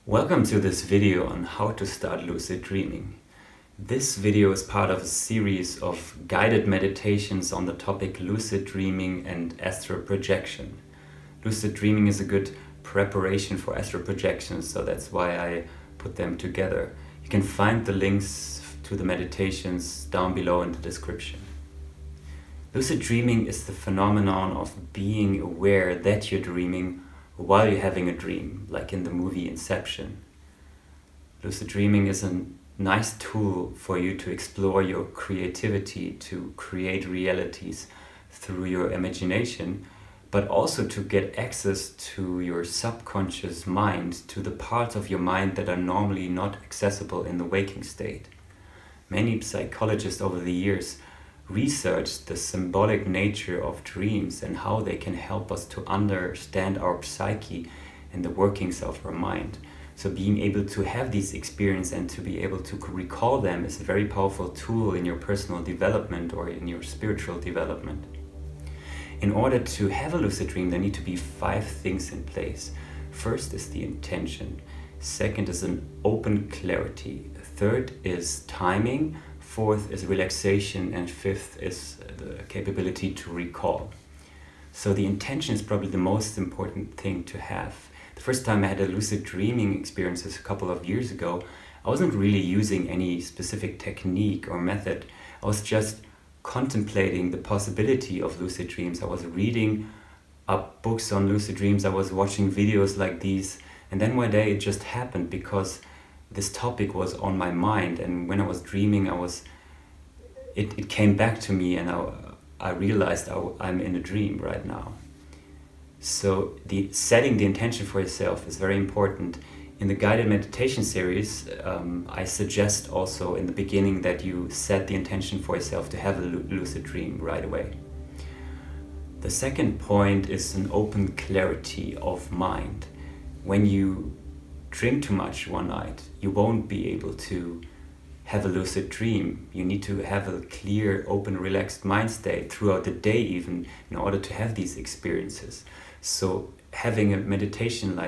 Welcome to this video on how to start lucid dreaming. This video is part of a series of guided meditations on the topic lucid dreaming and astral projection. Lucid dreaming is a good preparation for astral projection, so that's why I put them together. You can find the links to the meditations down below in the description. Lucid dreaming is the phenomenon of being aware that you're dreaming while you're having a dream, like in the movie Inception. Lucid dreaming is a nice tool for you to explore your creativity, to create realities through your imagination, but also to get access to your subconscious mind, to the parts of your mind that are normally not accessible in the waking state. Many psychologists over the years researched the symbolic nature of dreams and how they can help us to understand our psyche and the workings of our mind. So being able to have these experiences and to be able to recall them is a very powerful tool in your personal development or in your spiritual development. In order to have a lucid dream, there need to be 5 things in place. First is the intention. Second is an open clarity. Third is timing. Fourth is relaxation, and fifth is the capability to recall. So the intention is probably the most important thing to have. The first time I had a lucid dreaming experience a couple of years ago, I wasn't really using any specific technique or method. I was just contemplating the possibility of lucid dreams. I was reading up books on lucid dreams, I was watching videos like these, and then one day it just happened because this topic was on my mind, and when I was dreaming, it came back to me, and I realized I'm in a dream right now. So setting the intention for yourself is very important. In the guided meditation series, I suggest also in the beginning that you set the intention for yourself to have a lucid dream right away. The second point is an open clarity of mind. When you drink too much one night, you won't be able to have a lucid dream. You need to have a clear, open, relaxed mind state throughout the day even in order to have these experiences. So having a meditation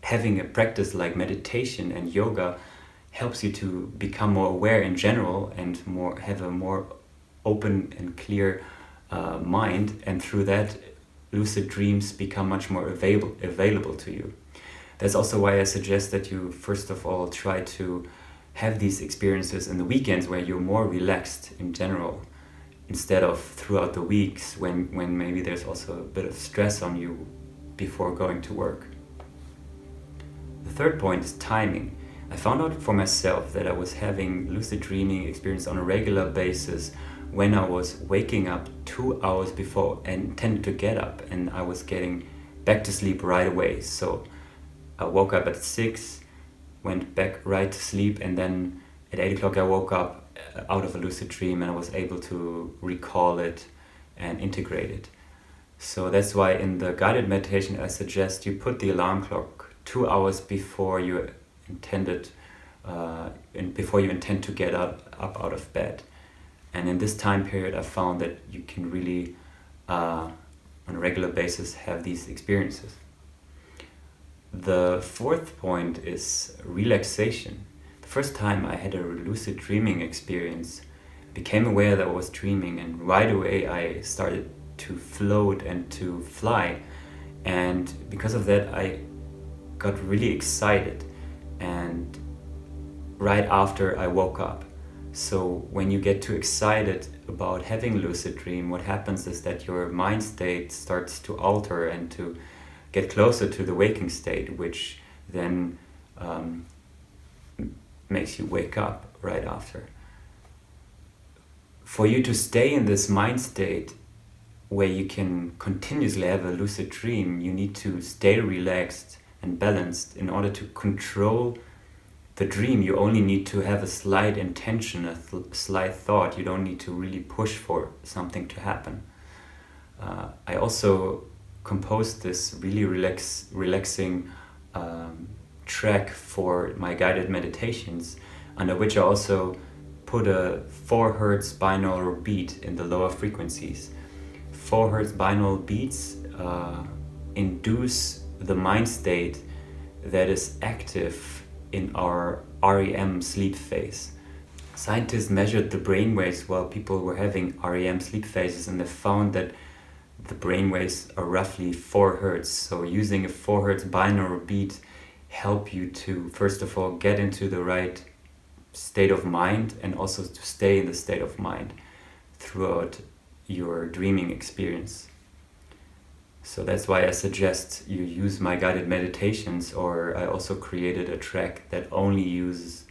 having a practice like meditation and yoga helps you to become more aware in general and have a more open and clear mind, and through that lucid dreams become much more available to you. That's also why I suggest that you first of all try to have these experiences in the weekends where you're more relaxed in general, instead of throughout the weeks when maybe there's also a bit of stress on you before going to work. The third point is timing. I found out for myself that I was having lucid dreaming experience on a regular basis when I was waking up 2 hours before and intended to get up, and I was getting back to sleep right away. So I woke up at 6, went back right to sleep, and then at 8 o'clock I woke up out of a lucid dream and I was able to recall it and integrate it. So that's why in the guided meditation I suggest you put the alarm clock 2 hours before you intend to get up out of bed. And in this time period I found that you can really on a regular basis have these experiences. The fourth point is relaxation. The first time I had a lucid dreaming experience, I became aware that I was dreaming, and right away I started to float and to fly. And because of that I got really excited, and right after I woke up. So when you get too excited about having a lucid dream, what happens is that your mind state starts to alter and to get closer to the waking state, which then makes you wake up right after. For you to stay in this mind state where you can continuously have a lucid dream, you need to stay relaxed and balanced. In order to control the dream, you only need to have a slight intention, a slight thought. You don't need to really push for something to happen. I also composed this really relaxing track for my guided meditations, under which I also put a 4 Hz binaural beat in the lower frequencies. 4 Hz binaural beats induce the mind state that is active in our REM sleep phase. Scientists measured the brain waves while people were having REM sleep phases, and they found that the brain waves are roughly 4 Hertz. So using a 4 Hertz binaural beat help you to, first of all, get into the right state of mind, and also to stay in the state of mind throughout your dreaming experience. So that's why I suggest you use my guided meditations, or I also created a track that only uses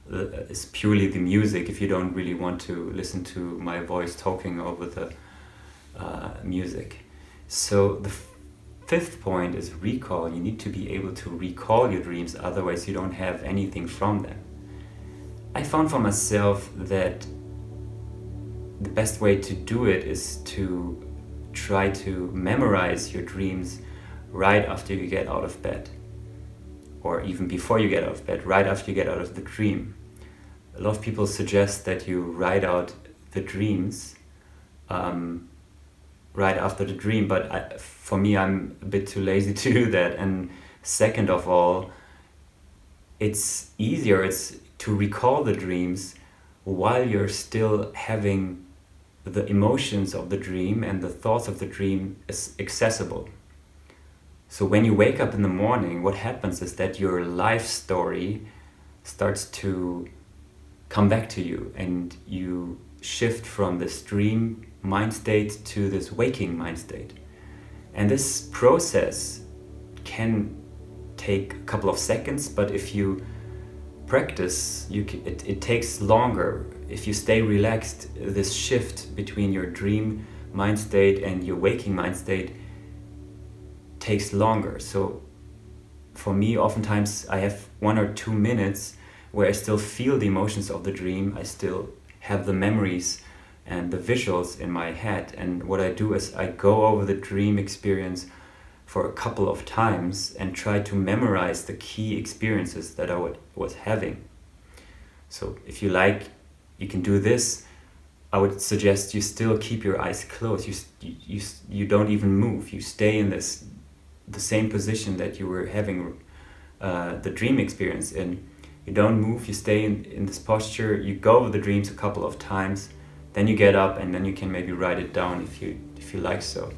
is purely the music if you don't really want to listen to my voice talking over the music. So the fifth point is recall. You need to be able to recall your dreams, otherwise you don't have anything from them. I found for myself that the best way to do it is to try to memorize your dreams right after you get out of bed, or even before you get out of bed, right after you get out of the dream. A lot of people suggest that you write out the dreams right after the dream, but for me, I'm a bit too lazy to do that. And second of all, it's easier to recall the dreams while you're still having the emotions of the dream and the thoughts of the dream is accessible. So when you wake up in the morning, what happens is that your life story starts to come back to you, and you shift from this dream mind state to this waking mind state. And this process can take a couple of seconds, but if you practice, it takes longer. If you stay relaxed, this shift between your dream mind state and your waking mind state takes longer. So for me, oftentimes I have 1 or 2 minutes where I still feel the emotions of the dream. I still have the memories and the visuals in my head. And what I do is I go over the dream experience for a couple of times and try to memorize the key experiences that I was having. So if you like, you can do this. I would suggest you still keep your eyes closed. You don't even move. You stay in the same position that you were having the dream experience in. You don't move. You stay in this posture. You go over the dreams a couple of times. Then you get up, and then you can maybe write it down if you like so.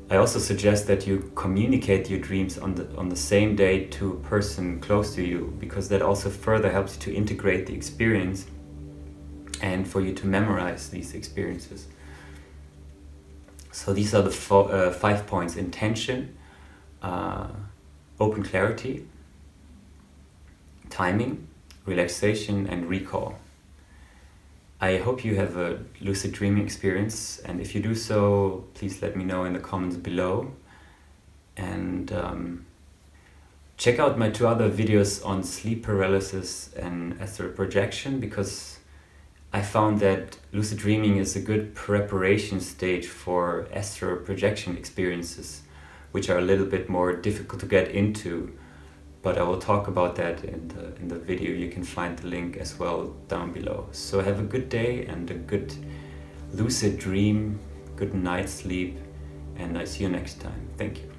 I also suggest that you communicate your dreams on the same day to a person close to you, because that also further helps you to integrate the experience and for you to memorize these experiences. So these are the 5 points: intention, open clarity, timing, relaxation, and recall. I hope you have a lucid dreaming experience, and if you do so, please let me know in the comments below. And check out my 2 other videos on sleep paralysis and astral projection, because I found that lucid dreaming is a good preparation stage for astral projection experiences, which are a little bit more difficult to get into. But I will talk about that in the video. You can find the link as well down below. So have a good day and a good lucid dream, good night's sleep, and I see you next time. Thank you.